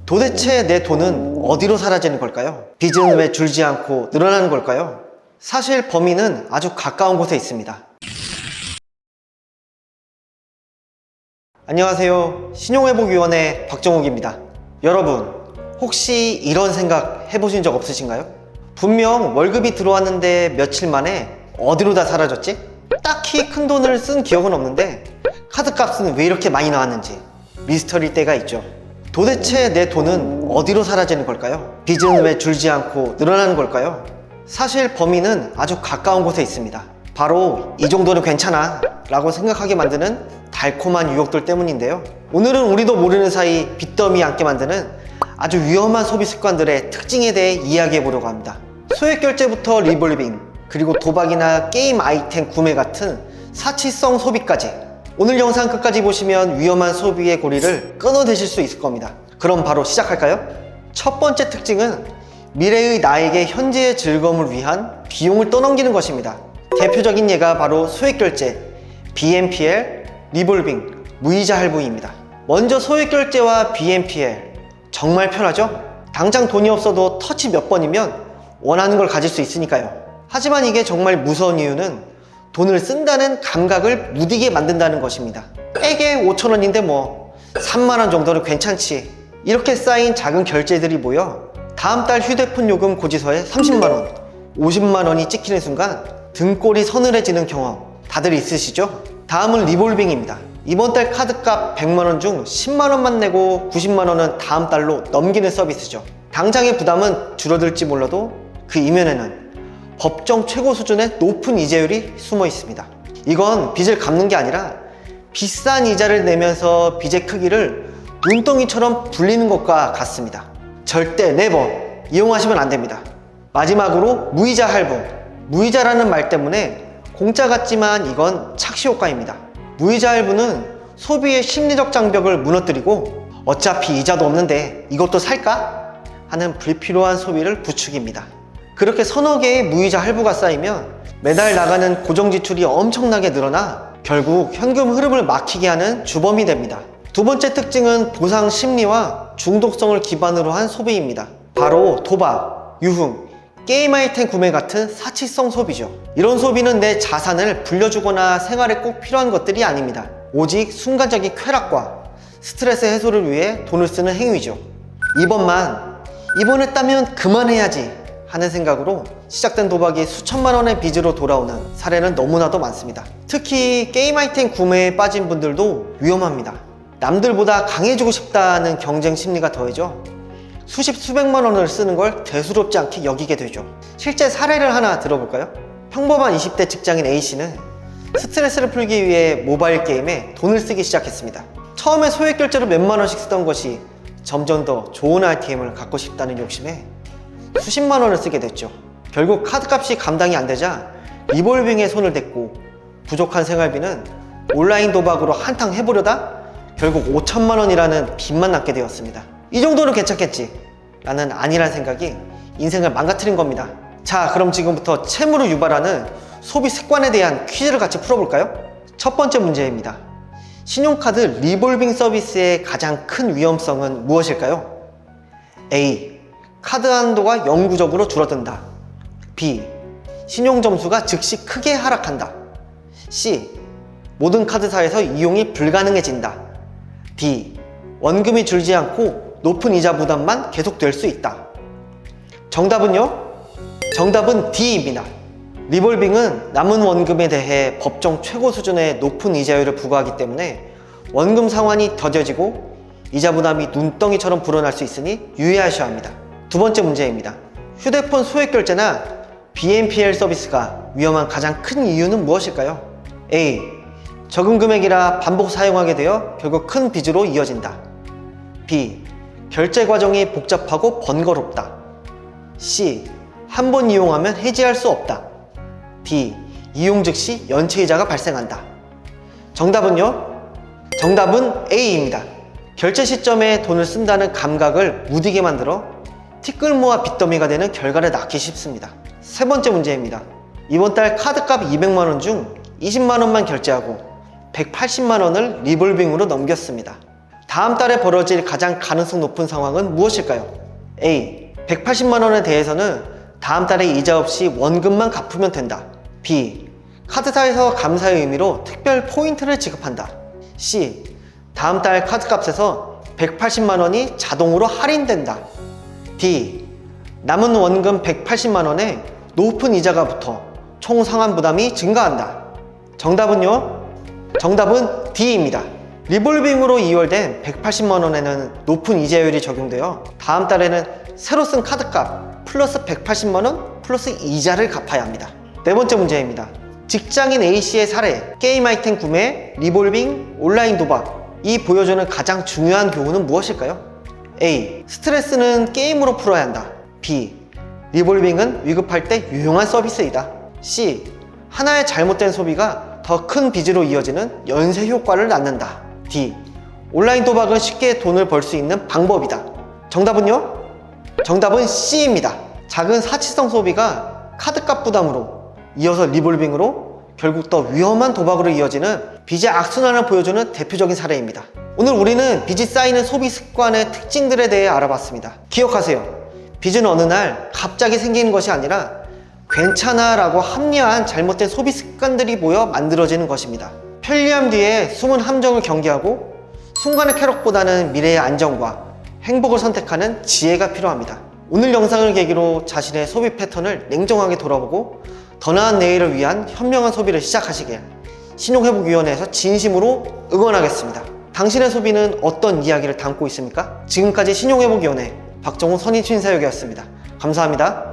도대체 내 돈은 어디로 사라지는 걸까요? 빚은 왜 줄지 않고 늘어나는 걸까요? 사실 범인은 아주 가까운 곳에 있습니다. 안녕하세요. 신용회복위원회 박정욱입니다. 여러분, 혹시 이런 생각 해보신 적 없으신가요? 분명 월급이 들어왔는데 며칠 만에 어디로 다 사라졌지? 딱히 큰 돈을 쓴 기억은 없는데 카드값은 왜 이렇게 많이 나왔는지 미스터리일 때가 있죠. 도대체 내 돈은 어디로 사라지는 걸까요? 빚은 왜 줄지 않고 늘어나는 걸까요? 사실 범인은 아주 가까운 곳에 있습니다. 바로 이 정도는 괜찮아 라고 생각하게 만드는 달콤한 유혹들 때문인데요. 오늘은 우리도 모르는 사이 빚더미 앉게 만드는 아주 위험한 소비 습관들의 특징에 대해 이야기해 보려고 합니다. 소액 결제부터 리볼빙, 그리고 도박이나 게임 아이템 구매 같은 사치성 소비까지, 오늘 영상 끝까지 보시면 위험한 소비의 고리를 끊어내실 수 있을 겁니다. 그럼 바로 시작할까요? 첫 번째 특징은 미래의 나에게 현재의 즐거움을 위한 비용을 떠넘기는 것입니다. 대표적인 예가 바로 소액결제, BNPL, 리볼빙, 무이자 할부입니다. 먼저 소액결제와 BNPL, 정말 편하죠? 당장 돈이 없어도 터치 몇 번이면 원하는 걸 가질 수 있으니까요. 하지만 이게 정말 무서운 이유는 돈을 쓴다는 감각을 무디게 만든다는 것입니다. 빼게 5,000원인데 뭐 3만원 정도는 괜찮지, 이렇게 쌓인 작은 결제들이 모여 다음 달 휴대폰 요금 고지서에 30만원, 50만원이 찍히는 순간 등골이 서늘해지는 경험 다들 있으시죠? 다음은 리볼빙입니다. 이번 달 카드값 100만원 중 10만원만 내고 90만원은 다음 달로 넘기는 서비스죠. 당장의 부담은 줄어들지 몰라도 그 이면에는 법정 최고 수준의 높은 이자율이 숨어 있습니다. 이건 빚을 갚는 게 아니라 비싼 이자를 내면서 빚의 크기를 눈덩이처럼 불리는 것과 같습니다. 절대 네버 이용하시면 안 됩니다. 마지막으로 무이자 할부. 무이자라는 말 때문에 공짜 같지만 이건 착시 효과입니다. 무이자 할부는 소비의 심리적 장벽을 무너뜨리고 어차피 이자도 없는데 이것도 살까? 하는 불필요한 소비를 부추깁니다. 그렇게 서너 개의 무이자 할부가 쌓이면 매달 나가는 고정 지출이 엄청나게 늘어나 결국 현금 흐름을 막히게 하는 주범이 됩니다. 두 번째 특징은 보상 심리와 중독성을 기반으로 한 소비입니다. 바로 도박, 유흥, 게임 아이템 구매 같은 사치성 소비죠. 이런 소비는 내 자산을 불려주거나 생활에 꼭 필요한 것들이 아닙니다. 오직 순간적인 쾌락과 스트레스 해소를 위해 돈을 쓰는 행위죠. 이번에 따면 그만해야지 하는 생각으로 시작된 도박이 수천만 원의 빚으로 돌아오는 사례는 너무나도 많습니다. 특히 게임 아이템 구매에 빠진 분들도 위험합니다. 남들보다 강해지고 싶다는 경쟁 심리가 더해져 수십 수백만 원을 쓰는 걸 대수롭지 않게 여기게 되죠. 실제 사례를 하나 들어볼까요? 평범한 20대 직장인 A씨는 스트레스를 풀기 위해 모바일 게임에 돈을 쓰기 시작했습니다. 처음에 소액 결제로 몇만 원씩 쓰던 것이 점점 더 좋은 아이템을 갖고 싶다는 욕심에 수십만 원을 쓰게 됐죠. 결국 카드값이 감당이 안 되자 리볼빙에 손을 댔고 부족한 생활비는 온라인 도박으로 한탕 해보려다 결국 5천만 원이라는 빚만 남게 되었습니다. 이 정도는 괜찮겠지 라는 안일한 생각이 인생을 망가뜨린 겁니다. 자, 그럼 지금부터 채무를 유발하는 소비 습관에 대한 퀴즈를 같이 풀어볼까요? 첫 번째 문제입니다. 신용카드 리볼빙 서비스의 가장 큰 위험성은 무엇일까요? A. 카드 한도가 영구적으로 줄어든다. B. 신용점수가 즉시 크게 하락한다. C. 모든 카드사에서 이용이 불가능해진다. D. 원금이 줄지 않고 높은 이자 부담만 계속될 수 있다. 정답은요? 정답은 D입니다. 리볼빙은 남은 원금에 대해 법정 최고 수준의 높은 이자율을 부과하기 때문에 원금 상환이 더뎌지고 이자 부담이 눈덩이처럼 불어날 수 있으니 유의하셔야 합니다. 두 번째 문제입니다. 휴대폰 소액 결제나 BNPL 서비스가 위험한 가장 큰 이유는 무엇일까요? A. 적은 금액이라 반복 사용하게 되어 결국 큰 빚으로 이어진다. B. 결제 과정이 복잡하고 번거롭다. C. 한 번 이용하면 해지할 수 없다. D. 이용 즉시 연체이자가 발생한다. 정답은요? 정답은 A입니다. 결제 시점에 돈을 쓴다는 감각을 무디게 만들어 티끌모아 빚더미가 되는 결과를 낳기 쉽습니다. 세 번째 문제입니다. 이번 달 카드값 200만원 중 20만원만 결제하고 180만원을 리볼빙으로 넘겼습니다. 다음 달에 벌어질 가장 가능성 높은 상황은 무엇일까요? A. 180만 원에 대해서는 다음 달에 이자 없이 원금만 갚으면 된다. B. 카드사에서 감사의 의미로 특별 포인트를 지급한다. C. 다음 달 카드값에서 180만 원이 자동으로 할인된다. D. 남은 원금 180만 원에 높은 이자가 붙어 총 상환 부담이 증가한다. 정답은요? 정답은 D입니다. 리볼빙으로 이월된 180만 원에는 높은 이자율이 적용되어 다음 달에는 새로 쓴 카드값 플러스 180만 원 플러스 이자를 갚아야 합니다. 네 번째 문제입니다. 직장인 A씨의 사례, 게임 아이템 구매, 리볼빙, 온라인 도박. 이 보여주는 가장 중요한 교훈은 무엇일까요? A. 스트레스는 게임으로 풀어야 한다. B. 리볼빙은 위급할 때 유용한 서비스이다. C. 하나의 잘못된 소비가 더 큰 빚으로 이어지는 연쇄 효과를 낳는다. D. 온라인 도박은 쉽게 돈을 벌 수 있는 방법이다. 정답은요? 정답은 C입니다. 작은 사치성 소비가 카드값 부담으로 이어서 리볼빙으로 결국 더 위험한 도박으로 이어지는 빚의 악순환을 보여주는 대표적인 사례입니다. 오늘 우리는 빚이 쌓이는 소비 습관의 특징들에 대해 알아봤습니다. 기억하세요. 빚은 어느 날 갑자기 생기는 것이 아니라 괜찮아 라고 합리화한 잘못된 소비 습관들이 모여 만들어지는 것입니다. 편리함 뒤에 숨은 함정을 경계하고 순간의 쾌락보다는 미래의 안정과 행복을 선택하는 지혜가 필요합니다. 오늘 영상을 계기로 자신의 소비 패턴을 냉정하게 돌아보고 더 나은 내일을 위한 현명한 소비를 시작하시길 신용회복위원회에서 진심으로 응원하겠습니다. 당신의 소비는 어떤 이야기를 담고 있습니까? 지금까지 신용회복위원회 박정훈 선임심사역이었습니다. 감사합니다.